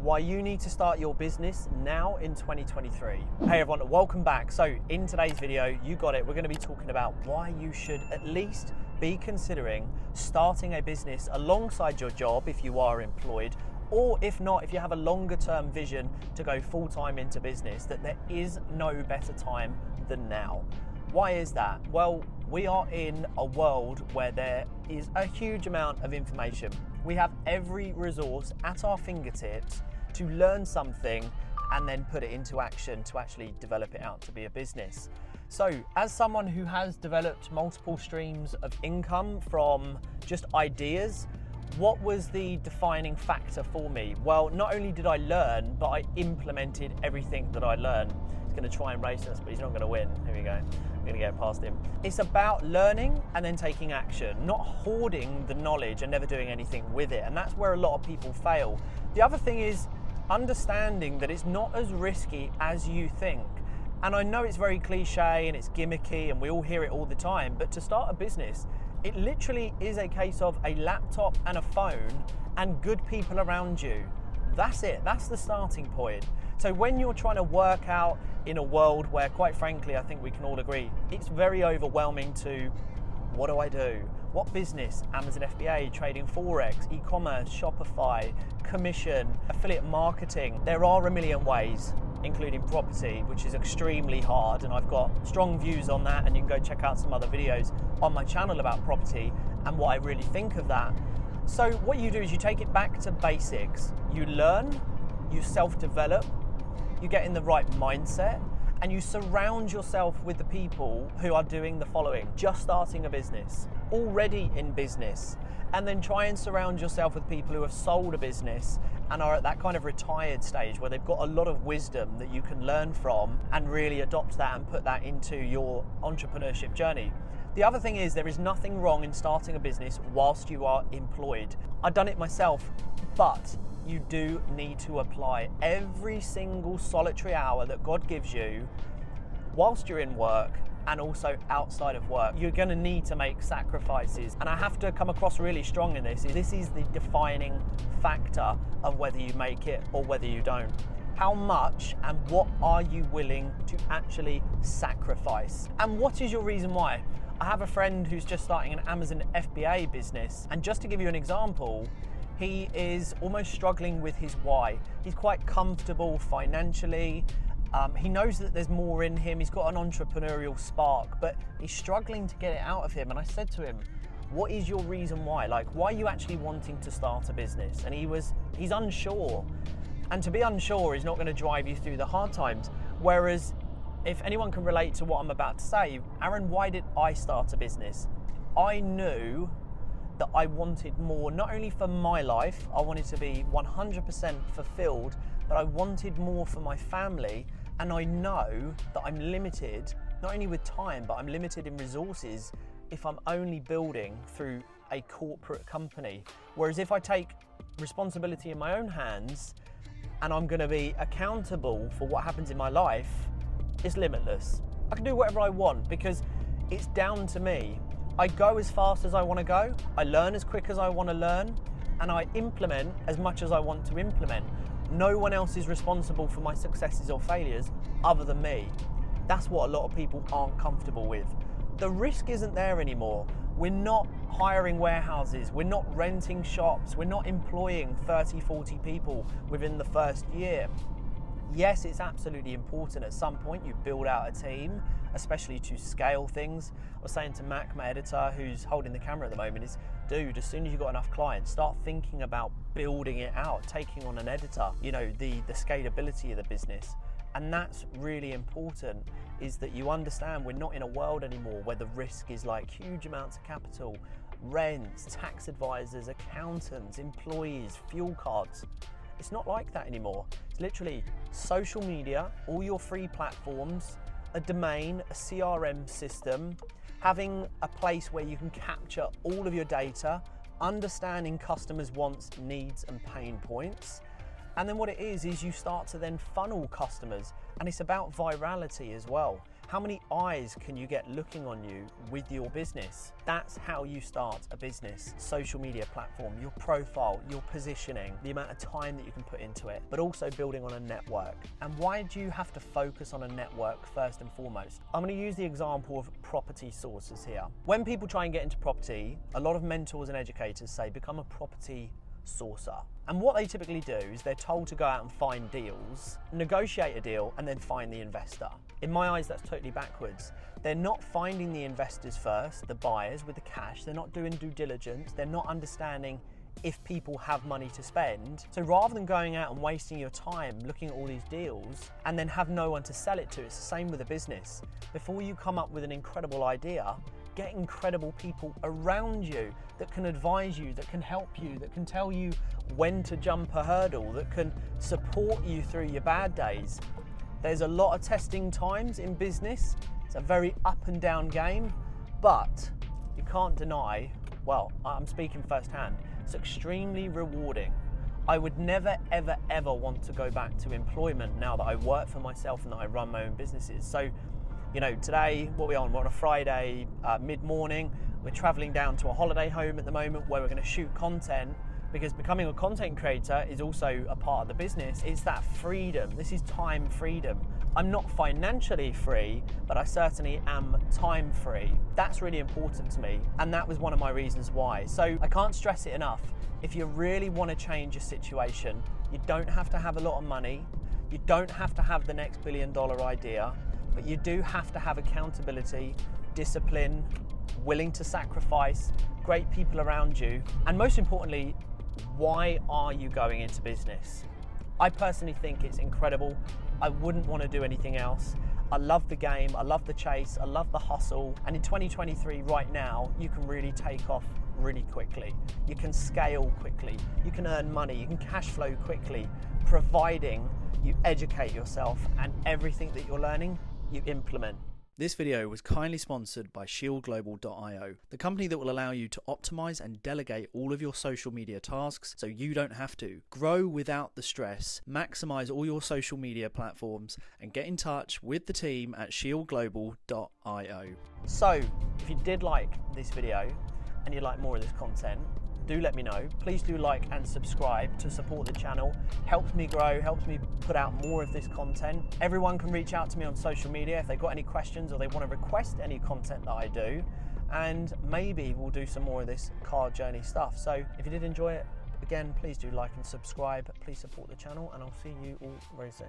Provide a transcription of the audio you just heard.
why you need to start your business now in 2023. Hey everyone, welcome back. So in today's video, you got it, we're going to be talking about why you should at least be considering starting a business alongside your job if you are employed, or if not, if you have a longer term vision to go full-time into business, that there is no better time than now. Why is that? Well, we are in a world where there is a huge amount of information. We have every resource at our fingertips to learn something and then put it into action to actually develop it out to be a business. So as someone who has developed multiple streams of income from just ideas, what was the defining factor for me? Well, not only did I learn, but I implemented everything that I learned. He's going to try and race us, but he's not going to win. Here we go. I'm going to get past him. It's about learning and then taking action, not hoarding the knowledge and never doing anything with it. And that's where a lot of people fail. The other thing is understanding that it's not as risky as you think. And I know it's very cliche and it's gimmicky and we all hear it all the time, but to start a business, it literally is a case of a laptop and a phone and good people around you. That's it, that's the starting point. So when you're trying to work out in a world where, quite frankly, I think we can all agree, it's very overwhelming to, what do I do? What business? Amazon FBA, trading Forex, e-commerce, Shopify, commission, affiliate marketing. There are a million ways, including property, which is extremely hard, and I've got strong views on that, and you can go check out some other videos on my channel about property and what I really think of that. So what you do is you take it back to basics. You learn, you self-develop, you get in the right mindset, and you surround yourself with the people who are doing the following: just starting a business, already in business, and then try and surround yourself with people who have sold a business and are at that kind of retired stage where they've got a lot of wisdom that you can learn from and really adopt that and put that into your entrepreneurship journey. The other thing is, there is nothing wrong in starting a business whilst you are employed. I've done it myself, but you do need to apply every single solitary hour that God gives you whilst you're in work and also outside of work. You're going to need to make sacrifices, and I have to come across really strong in this. This is the defining factor of whether you make it or whether you don't. How much and what are you willing to actually sacrifice? And what is your reason why? I have a friend who's just starting an Amazon FBA business, and just to give you an example, he is almost struggling with his why. He's quite comfortable financially. He knows that there's more in him. He's got an entrepreneurial spark, but he's struggling to get it out of him. And I said to him, what is your reason why? Like, why are you actually wanting to start a business? And he's unsure. And to be unsure is not going to drive you through the hard times. Whereas if anyone can relate to what I'm about to say, Aaron, why did I start a business? I knew that I wanted more, not only for my life, I wanted to be 100% fulfilled, but I wanted more for my family. And I know that I'm limited, not only with time, but I'm limited in resources if I'm only building through a corporate company. Whereas if I take responsibility in my own hands and I'm going to be accountable for what happens in my life, it's limitless. I can do whatever I want because it's down to me. I go as fast as I want to go, I learn as quick as I want to learn, and I implement as much as I want to implement. No one else is responsible for my successes or failures other than me. That's what a lot of people aren't comfortable with. The risk isn't there anymore. We're not hiring warehouses, we're not renting shops, we're not employing 30, 40 people within the first year. Yes, it's absolutely important at some point you build out a team, especially to scale things. I was saying to Mac, my editor, who's holding the camera at the moment, is, dude, as soon as you've got enough clients, start thinking about building it out, taking on an editor, you know, the scalability of the business. And that's really important, is that you understand we're not in a world anymore where the risk is like huge amounts of capital, rents, tax advisors, accountants, employees, fuel cards. It's not like that anymore. It's literally social media, all your free platforms, a domain, a CRM system, having a place where you can capture all of your data, understanding customers' wants, needs, and pain points. And then what it is you start to then funnel customers, and it's about virality as well. How many eyes can you get looking on you with your business? That's how you start a business. Social media platform, your profile, your positioning, the amount of time that you can put into it, but also building on a network. And why do you have to focus on a network first and foremost? I'm going to use the example of property sources here. When people try and get into property, a lot of mentors and educators say become a property sourcer. And what they typically do is they're told to go out and find deals, negotiate a deal, and then find the investor. In my eyes, that's totally backwards. They're not finding the investors first, the buyers with the cash. They're not doing due diligence. They're not understanding if people have money to spend. So rather than going out and wasting your time looking at all these deals and then have no one to sell it to, it's the same with a business. Before you come up with an incredible idea, get incredible people around you that can advise you, that can help you, that can tell you when to jump a hurdle, that can support you through your bad days. There's a lot of testing times in business. It's a very up and down game, but you can't deny, well, I'm speaking firsthand, it's extremely rewarding. I would never, ever, ever want to go back to employment now that I work for myself and that I run my own businesses. So, you know, today, what are we on? We're on a Friday, mid-morning. We're traveling down to a holiday home at the moment where we're going to shoot content, because becoming a content creator is also a part of the business. It's that freedom. This is time freedom. I'm not financially free, but I certainly am time free. That's really important to me. And that was one of my reasons why. So I can't stress it enough. If you really want to change your situation, you don't have to have a lot of money. You don't have to have the next $1 billion idea, but you do have to have accountability, discipline, willing to sacrifice, great people around you, and most importantly, why are you going into business? I personally think it's incredible. I wouldn't want to do anything else. I love the game, I love the chase, I love the hustle, and in 2023 right now, you can really take off really quickly. You can scale quickly, you can earn money, you can cash flow quickly, providing you educate yourself and everything that you're learning, you implement. This video was kindly sponsored by shieldglobal.io, the company that will allow you to optimize and delegate all of your social media tasks so you don't have to. Grow without the stress, maximize all your social media platforms, and get in touch with the team at shieldglobal.io. So, if you did like this video and you'd like more of this content, do let me know. Please do like and subscribe to support the channel. Helps me grow, helps me put out more of this content. Everyone can reach out to me on social media if they've got any questions or they want to request any content that I do. And maybe we'll do some more of this car journey stuff. So if you did enjoy it, again, please do like and subscribe. Please support the channel, and I'll see you all very soon.